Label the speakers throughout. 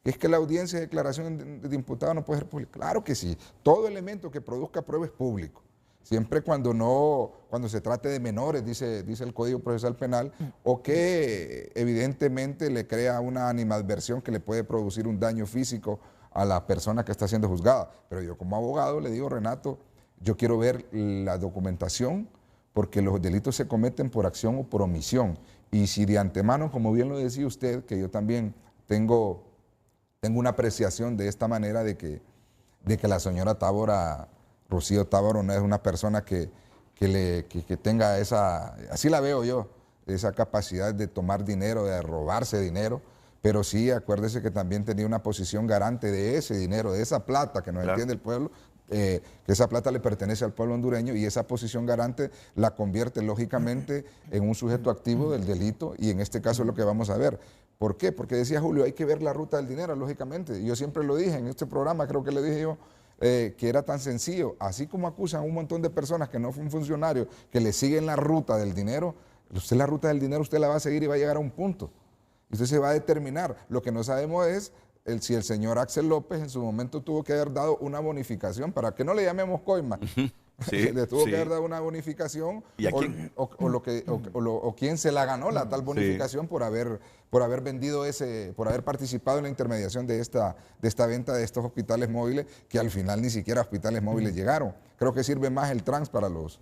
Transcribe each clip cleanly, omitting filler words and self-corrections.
Speaker 1: Es que la audiencia de declaración de imputado no puede ser pública. Claro que sí. Todo elemento que produzca prueba es público. Siempre cuando se trate de menores, dice el Código Procesal Penal, o que evidentemente le crea una animadversión que le puede producir un daño físico a la persona que está siendo juzgada. Pero yo como abogado le digo, Renato, yo quiero ver la documentación porque los delitos se cometen por acción o por omisión. Y si de antemano, como bien lo decía usted, que yo también tengo una apreciación de esta manera de que la señora Rocío Táboro, no es una persona que tenga esa, así la veo yo, esa capacidad de tomar dinero, de robarse dinero, pero sí acuérdese que también tenía una posición garante de ese dinero, de esa plata que nos entiende el pueblo, que esa plata le pertenece al pueblo hondureño y esa posición garante la convierte lógicamente en un sujeto activo del delito y en este caso es lo que vamos a ver. ¿Por qué? Porque decía Julio, hay que ver la ruta del dinero, lógicamente. Yo siempre lo dije en este programa, creo que le dije yo, que era tan sencillo. Así como acusan a un montón de personas que no son funcionarios, que le siguen la ruta del dinero, usted la ruta del dinero usted la va a seguir y va a llegar a un punto. Y usted se va a determinar. Lo que no sabemos es si el señor Axel López en su momento tuvo que haber dado una bonificación, para que no le llamemos coima. Sí, le tuvo que haber dado una bonificación.
Speaker 2: ¿Y a quién?
Speaker 1: O quién se la ganó la tal bonificación por haber vendido por haber participado en la intermediación de esta venta de estos hospitales móviles, que al final ni siquiera hospitales móviles llegaron. Creo que sirve más el trans para los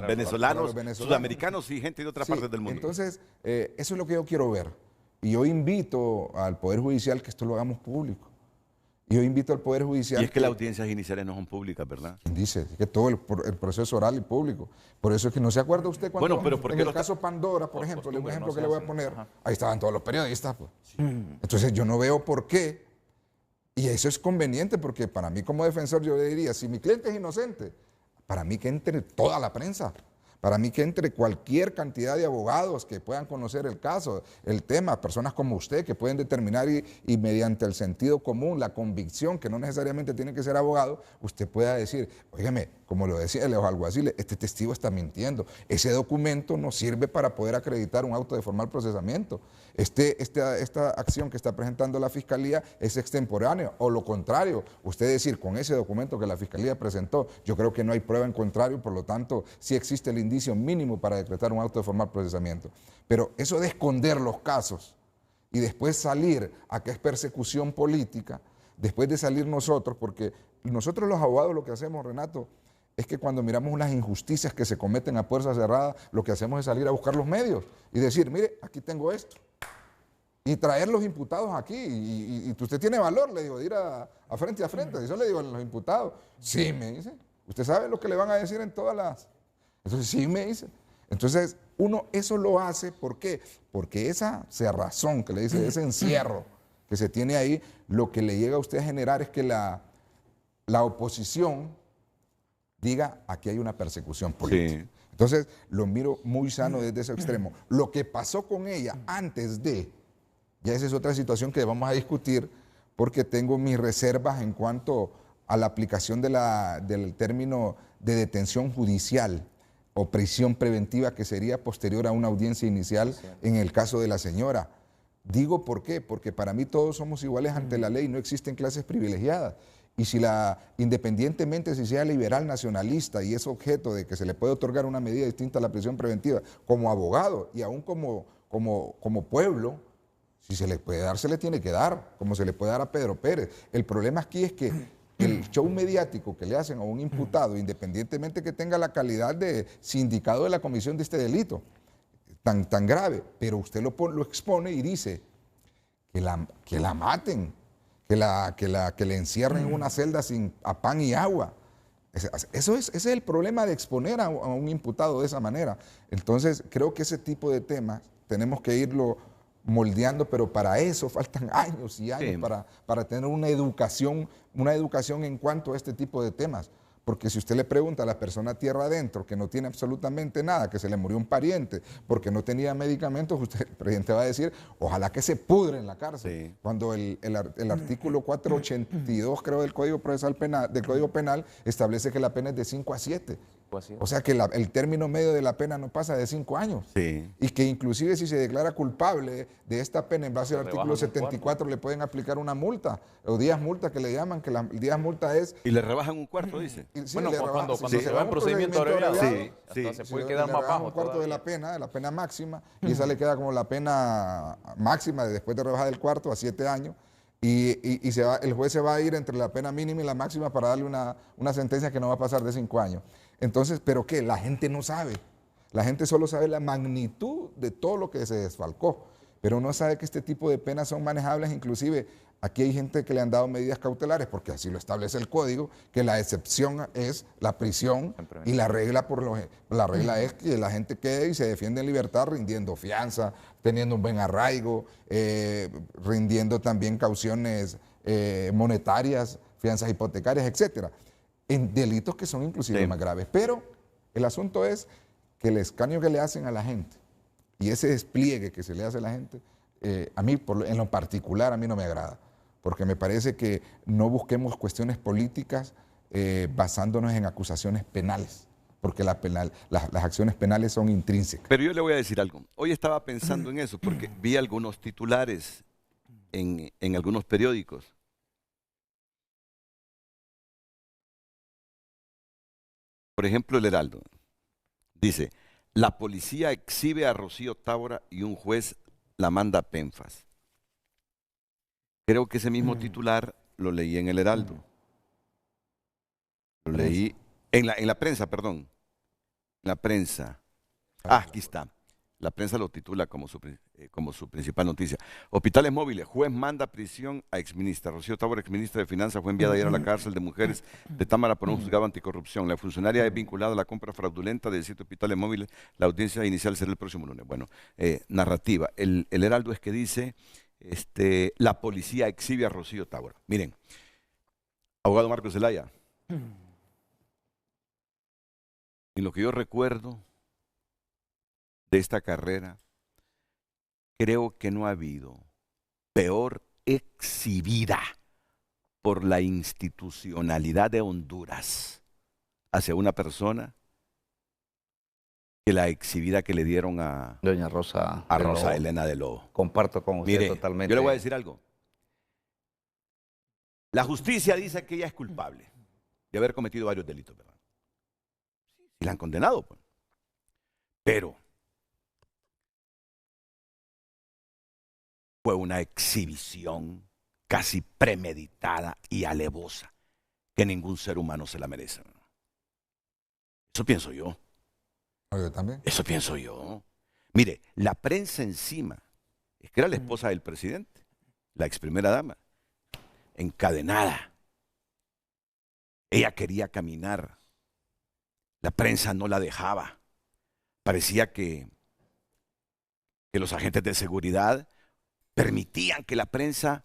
Speaker 2: venezolanos, sudamericanos y gente de otras partes del mundo.
Speaker 1: Entonces, eso es lo que yo quiero ver. Y yo invito al Poder Judicial que esto lo hagamos público. Y yo invito al Poder Judicial...
Speaker 2: Y es que las audiencias iniciales no son públicas, ¿verdad?
Speaker 1: Dice que todo el proceso oral y público. Por eso es que no se acuerda usted cuando...
Speaker 2: Bueno, pero
Speaker 1: en el caso Pandora, por ejemplo, un ejemplo que le voy a poner, ahí estaban todos los periodistas. Pues. Sí. Entonces yo no veo por qué. Y eso es conveniente porque para mí como defensor yo le diría, si mi cliente es inocente, para mí que entre toda la prensa. Para mí que entre cualquier cantidad de abogados que puedan conocer el caso, el tema, personas como usted que pueden determinar y mediante el sentido común, la convicción, que no necesariamente tiene que ser abogado, usted pueda decir, óigame, como lo decía los alguaciles, este testigo está mintiendo. Ese documento no sirve para poder acreditar un auto de formal procesamiento. Esta acción que está presentando la Fiscalía es extemporánea, o lo contrario, usted decir, con ese documento que la Fiscalía presentó, yo creo que no hay prueba en contrario, por lo tanto, sí existe el indicio mínimo para decretar un auto de formal procesamiento. Pero eso de esconder los casos y después salir a que es persecución política, después de salir nosotros, porque nosotros los abogados lo que hacemos, Renato, es que cuando miramos unas injusticias que se cometen a puerta cerrada, lo que hacemos es salir a buscar los medios y decir, mire, aquí tengo esto. Y traer los imputados aquí, y usted tiene valor, le digo, de ir a frente a frente. Eso le digo a los imputados. Sí, me dice. ¿Usted sabe lo que le van a decir en todas las...? Entonces, sí, me dice. Entonces, uno eso lo hace, ¿por qué? Porque esa cerrazón que le dice, ese encierro que se tiene ahí, lo que le llega a usted a generar es que la oposición diga, aquí hay una persecución política. Sí. Entonces, lo miro muy sano desde ese extremo. Lo que pasó con ella antes de, ya esa es otra situación que vamos a discutir, porque tengo mis reservas en cuanto a la aplicación del término de detención judicial o prisión preventiva, que sería posterior a una audiencia inicial en el caso de la señora. Digo, ¿por qué? Porque para mí todos somos iguales ante la ley, no existen clases privilegiadas. Y independientemente si sea liberal nacionalista y es objeto de que se le puede otorgar una medida distinta a la prisión preventiva, como abogado y aún como pueblo, si se le puede dar, se le tiene que dar, como se le puede dar a Pedro Pérez. El problema aquí es que el show mediático que le hacen a un imputado, independientemente que tenga la calidad de sindicado de la comisión de este delito, tan grave, pero usted lo expone y dice que la maten, que le encierren en una celda a pan y agua. Ese es el problema de exponer a un imputado de esa manera. Entonces, creo que ese tipo de temas tenemos que irlo moldeando, pero para eso faltan años y años para tener una educación en cuanto a este tipo de temas. Porque si usted le pregunta a la persona tierra adentro, que no tiene absolutamente nada, que se le murió un pariente porque no tenía medicamentos, el presidente va a decir, ojalá que se pudre en la cárcel. Sí. Cuando el artículo 482, creo, del Código Procesal Penal, del Código Penal, establece que la pena es de 5 a 7. O sea que el término medio de la pena no pasa de 5 años.
Speaker 2: Sí.
Speaker 1: Y que inclusive si se declara culpable de esta pena en base al artículo 74 le pueden aplicar una multa, o días multa que le llaman, que la días multa es...
Speaker 2: Y le rebajan un cuarto, dice.
Speaker 1: Sí,
Speaker 3: bueno, cuando se va en procedimiento abreviado, se puede quedar más bajo.
Speaker 1: Un cuarto de la pena máxima, y esa le queda como la pena máxima después de rebajar el cuarto a 7 años. Y el juez se va a ir entre la pena mínima y la máxima para darle una sentencia que no va a pasar de 5 años. Entonces, ¿pero qué? La gente no sabe. La gente solo sabe la magnitud de todo lo que se desfalcó, pero no sabe que este tipo de penas son manejables. Inclusive, aquí hay gente que le han dado medidas cautelares, porque así lo establece el código, que la excepción es la prisión y la regla es que la gente quede y se defiende en libertad rindiendo fianza, teniendo un buen arraigo, rindiendo también cauciones monetarias, fianzas hipotecarias, etcétera, en delitos que son inclusive más graves. Pero el asunto es que el escarnio que le hacen a la gente y ese despliegue que se le hace a la gente, a mí en lo particular a mí no me agrada, porque me parece que no busquemos cuestiones políticas basándonos en acusaciones penales, porque las acciones penales son intrínsecas.
Speaker 2: Pero yo le voy a decir algo. Hoy estaba pensando en eso, porque vi algunos titulares en algunos periódicos. Por ejemplo, El Heraldo. Dice, la policía exhibe a Rocío Tábora y un juez la manda a Penfas. Creo que ese mismo titular lo leí en El Heraldo. Lo leí en la prensa, perdón. En la prensa. Aquí está. La prensa lo titula como su principal noticia. Hospitales móviles. Juez manda a prisión a exministra. Rocío Tábora, exministra de Finanzas, fue enviada ayer a la cárcel de mujeres de Támara por un juzgado anticorrupción. La funcionaria es vinculada a la compra fraudulenta de 7 hospitales móviles. La audiencia inicial será el próximo lunes. Bueno, narrativa. El Heraldo es que dice, la policía exhibe a Rocío Tábora. Miren, abogado Marcos Zelaya. En lo que yo recuerdo de esta carrera, creo que no ha habido peor exhibida por la institucionalidad de Honduras hacia una persona que la exhibida que le dieron a
Speaker 4: doña Rosa,
Speaker 2: a Rosa Elena de Lobo.
Speaker 4: Comparto con usted. Mire, totalmente.
Speaker 2: Yo le voy a decir algo. La justicia dice que ella es culpable de haber cometido varios delitos, ¿verdad? Y la han condenado, pues. Pero fue una exhibición casi premeditada y alevosa que ningún ser humano se la merece. Eso pienso yo.
Speaker 1: Yo también.
Speaker 2: Eso pienso yo. Mire, la prensa encima, es que era la esposa del presidente, la ex primera dama, encadenada. Ella quería caminar. La prensa no la dejaba. Parecía que los agentes de seguridad permitían que la prensa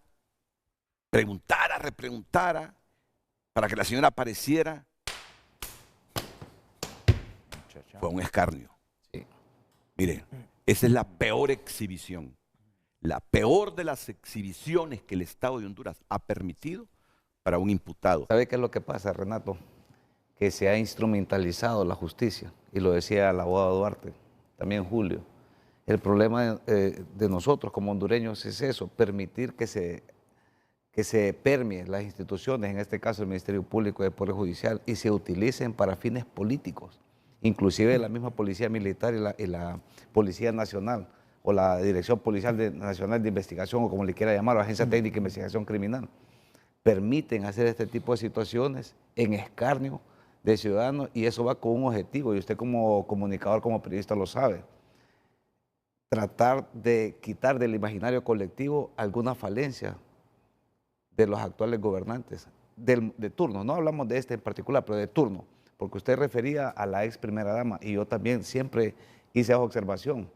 Speaker 2: preguntara, repreguntara, para que la señora apareciera. Fue un escarnio. Sí. Mire, esa es la peor exhibición. La peor de las exhibiciones que el Estado de Honduras ha permitido para un imputado.
Speaker 4: ¿Sabe qué es lo que pasa, Renato? Que se ha instrumentalizado la justicia, y lo decía el abogado Duarte, también Julio. El problema de nosotros como hondureños es eso, permitir que se permeen las instituciones, en este caso el Ministerio Público y el Poder Judicial, y se utilicen para fines políticos. Inclusive la misma Policía Militar y la Policía Nacional, o la Dirección Policial Nacional de Investigación, o como le quiera llamar, o Agencia Técnica de Investigación Criminal, permiten hacer este tipo de situaciones en escarnio de ciudadanos, y eso va con un objetivo, y usted como comunicador, como periodista lo sabe: tratar de quitar del imaginario colectivo alguna falencia de los actuales gobernantes, de turno. No hablamos de este en particular, pero de turno, porque usted refería a la ex primera dama, y yo también siempre hice esa observación,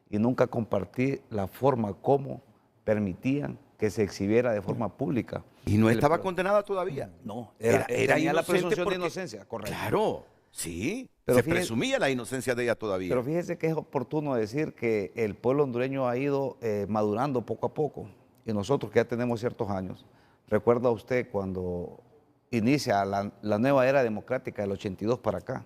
Speaker 4: y nunca compartí la forma como permitían que se exhibiera de forma pública.
Speaker 2: ¿Y no estaba condenada todavía?
Speaker 4: No, era la presunción de inocencia, correcto.
Speaker 2: Claro, sí, pero se presumía la inocencia de ella todavía.
Speaker 4: Pero fíjese que es oportuno decir que el pueblo hondureño ha ido madurando poco a poco, y nosotros que ya tenemos ciertos años, recuerda usted cuando inicia la nueva era democrática del 82 para acá,